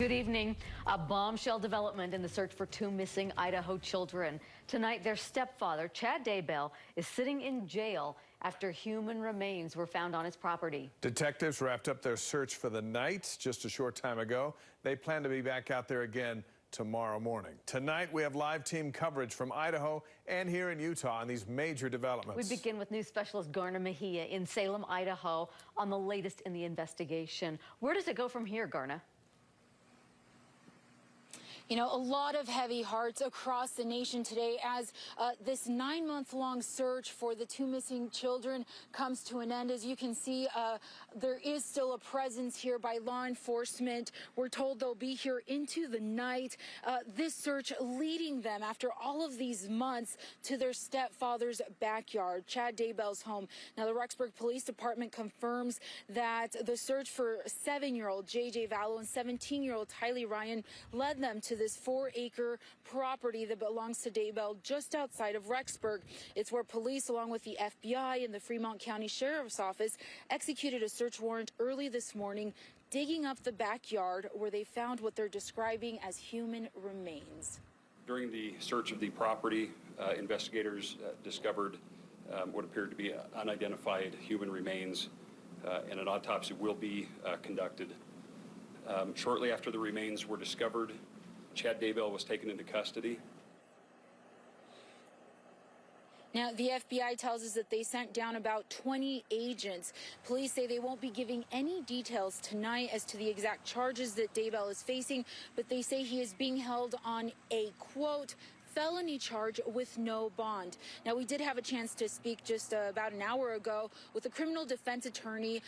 Good evening. A bombshell development in the search for two missing Idaho children. Tonight, their stepfather, Chad Daybell, is sitting in jail after human remains were found on his property. Detectives wrapped up their search for the night just a short time ago. They plan to be back out there again tomorrow morning. Tonight, we have live team coverage from Idaho and here in Utah on these major developments. We begin with news specialist Garna Mejia in Salem, Idaho, on the latest in the investigation. Where does it go from here, Garna? You know, a lot of heavy hearts across the nation today as this 9-month-long search for the two missing children comes to an end. As you can see, there is still a presence here by law enforcement. We're told they'll be here into the night. This search leading them after all of these months to their stepfather's backyard, Chad Daybell's home. Now, the Rexburg Police Department confirms that the search for 7-year-old J.J. Vallow and 17-year-old Tylee Ryan led them to this 4-acre property that belongs to Daybell just outside of Rexburg. It's where police, along with the FBI and the Fremont County Sheriff's Office, executed a search warrant early this morning, digging up the backyard where they found what they're describing as human remains. During the search of the property, investigators discovered what appeared to be unidentified human remains, and an autopsy will be conducted. Shortly after the remains were discovered, Chad Daybell was taken into custody. Now, the FBI tells us that they sent down about 20 agents. Police say they won't be giving any details tonight as to the exact charges that Daybell is facing, but they say he is being held on a, quote, felony charge with no bond. Now, we did have a chance to speak just about an hour ago with a criminal defense attorney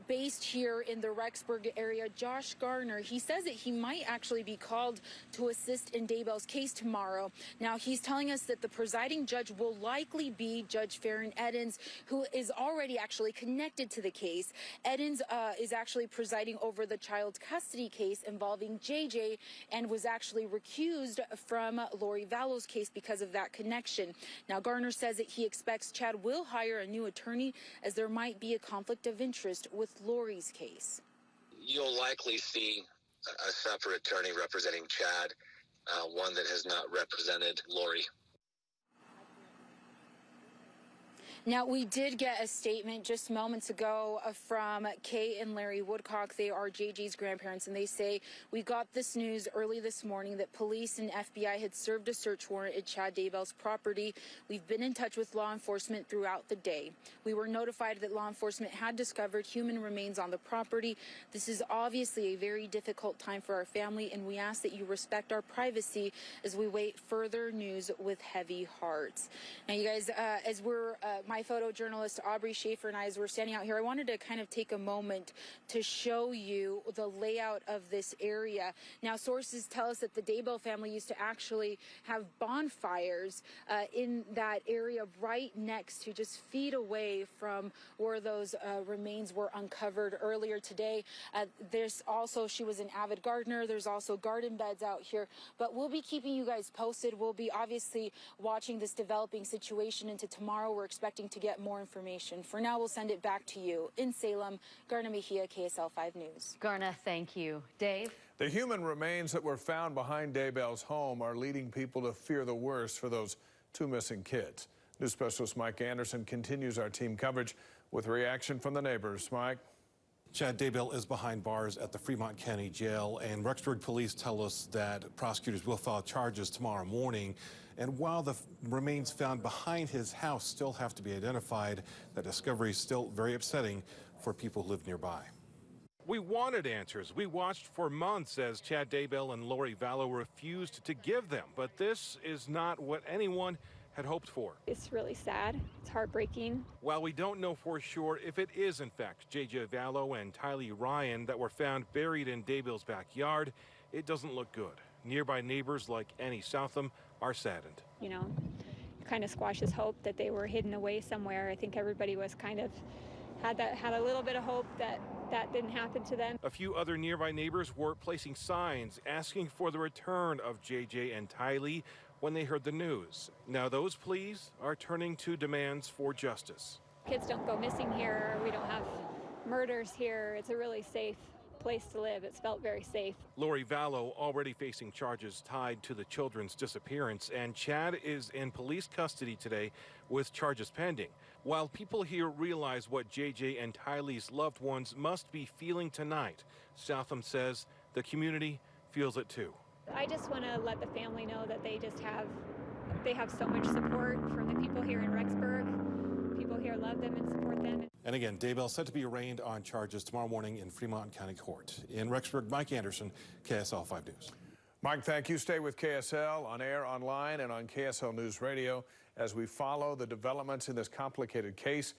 based here in the Rexburg area, Josh Garner. He says that he might actually be called to assist in Daybell's case tomorrow. Now, he's telling us that the presiding judge will likely be Judge Farron Edens, who is already actually connected to the case. Edens is actually presiding over the child custody case involving JJ and was actually recused from Lori Vallow's case because of that connection. Now, Garner says that he expects Chad will hire a new attorney as there might be a conflict of interest with Lori's case. You'll likely see a separate attorney representing Chad, one that has not represented Lori. Now, we did get a statement just moments ago from Kay and Larry Woodcock. They are JJ's grandparents, and they say, we got this news early this morning that police and FBI had served a search warrant at Chad Daybell's property. We've been in touch with law enforcement throughout the day. We were notified that law enforcement had discovered human remains on the property. This is obviously a very difficult time for our family, and we ask that you respect our privacy as we wait further news with heavy hearts. Now, you guys, as we're my photojournalist Aubrey Schaefer and I, as we're standing out here, I wanted to kind of take a moment to show you the layout of this area. Now, sources tell us that the Daybell family used to actually have bonfires in that area right next to, just feet away from where those remains were uncovered earlier today. There's also, she was an avid gardener. There's also garden beds out here, but we'll be keeping you guys posted. We'll be obviously watching this developing situation into tomorrow. We're expecting to get more information. For now, we'll send it back to you in Salem. Garna Mejia, KSL 5 News. Garna, thank you. Dave? The human remains that were found behind Daybell's home are leading people to fear the worst for those two missing kids. News specialist Mike Anderson continues our team coverage with reaction from the neighbors. Mike? Chad Daybell is behind bars at the Fremont County Jail, and Rexburg police tell us that prosecutors will file charges tomorrow morning. And while the remains found behind his house still have to be identified, the discovery is still very upsetting for people who live nearby. We wanted answers. We watched for months as Chad Daybell and Lori Vallow refused to give them. But this is not what anyone had hoped for. It's really sad. It's heartbreaking. While we don't know for sure if it is in fact J.J. Vallow and Tylee Ryan that were found buried in Daybell's backyard, it doesn't look good. Nearby neighbors like Annie Southam are saddened. You know, it kind of squashes hope that they were hidden away somewhere. I think everybody was kind of had a little bit of hope that that didn't happen to them. A few other nearby neighbors were placing signs asking for the return of J.J. and Tylee when they heard the news. Now those pleas are turning to demands for justice. Kids don't go missing here. We don't have murders here. It's a really safe place to live. It's felt very safe. Lori Vallow already facing charges tied to the children's disappearance, and Chad is in police custody today with charges pending. While people here realize what JJ and Tylee's loved ones must be feeling tonight, Southam says the community feels it too. I just want to let the family know that they have so much support from the people here in Rexburg. People here love them and support them. And again, Daybell set to be arraigned on charges tomorrow morning in Fremont County Court. In Rexburg, Mike Anderson, KSL 5 News. Mike, thank you. Stay with KSL on air, online, and on KSL News Radio as we follow the developments in this complicated case.